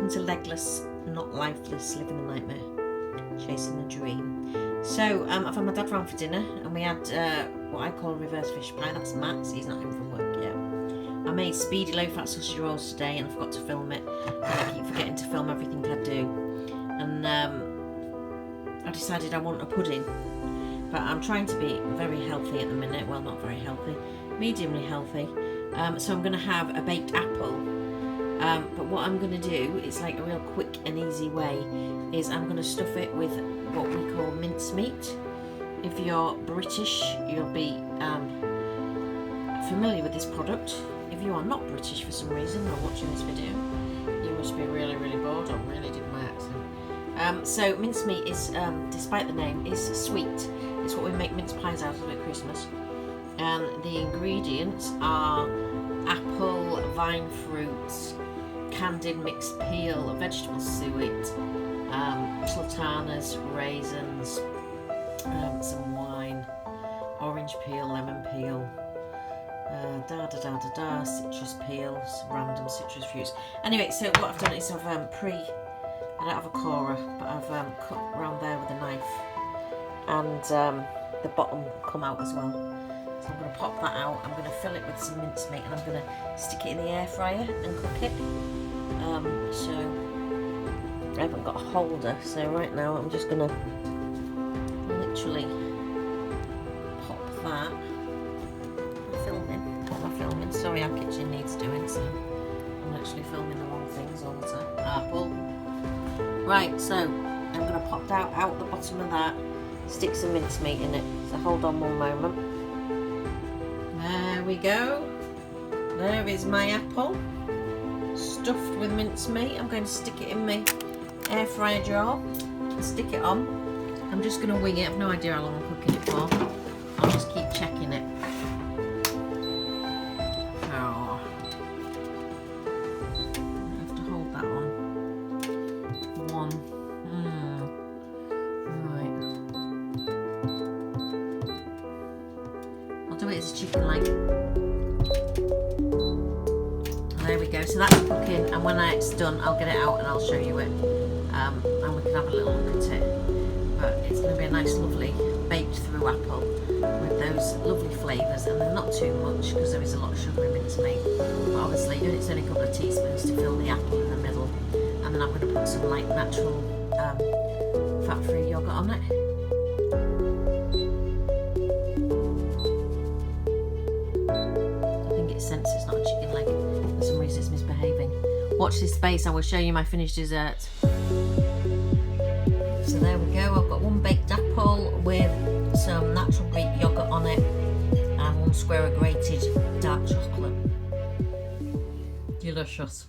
welcome to Legless, Not Lifeless, Living the Nightmare, Chasing the Dream. So I've had my dad round for dinner and we had what I call a reverse fish pie. That's Matt's, he's not home from work yet. I made speedy low-fat sausage rolls today and I forgot to film it. And I keep forgetting to film everything I do. And I decided I want a pudding. But I'm trying to be very healthy at the minute. Well, not very healthy, mediumly healthy. So I'm going to have a baked apple. But what I'm going to do, it's like a real quick and easy way, is I'm going to stuff it with what we call mincemeat. If you're British, you'll be familiar with this product. If you are not British for some reason or watching this video, you must be really, really bored. I'm really digging my accent. So mincemeat is, despite the name, is sweet. It's what we make mince pies out of at Christmas. And the ingredients are apple, vine fruits, candied mixed peel, vegetable suet, sultanas, raisins, some wine, orange peel, lemon peel, citrus peels, random citrus fruits. Anyway, so what I've done is I've I don't have a corer, but I've cut around there with a knife, and the bottom come out as well. So I'm going to pop that out, I'm going to fill it with some mincemeat and I'm going to stick it in the air fryer and cook it. So I haven't got a holder, so right now I'm just going to literally pop that. What am I filming? Sorry, our kitchen needs doing, so I'm literally filming the wrong things all the time. Apple. Right, so I'm going to pop that out the bottom of that, stick some mincemeat in it. So hold on one moment. There we go. There is my apple, stuffed with mincemeat. I'm going to stick it in my air fryer jar, stick it on. I'm just going to wing it. I've no idea how long I'm cooking it for. I'll just keep checking it. Oh. I have to hold that on. One. Right. I'll do it as a chicken leg. There we go, so that's cooking, and when it's done I'll get it out and I'll show you it, and we can have a little look at it. But it's going to be a nice lovely baked through apple with those lovely flavours, and they're not too much because there is a lot of sugar in mincemeat, but obviously it's only a couple of teaspoons to fill the apple in the middle, and then I'm going to put some like natural fat-free yoghurt on it. I think it senses it's not a chicken leg. For some reason it's misbehaving. Watch this space, I will show you my finished dessert. So there we go, I've got one baked apple with some natural Greek yoghurt on it and one square of grated dark chocolate. Delicious.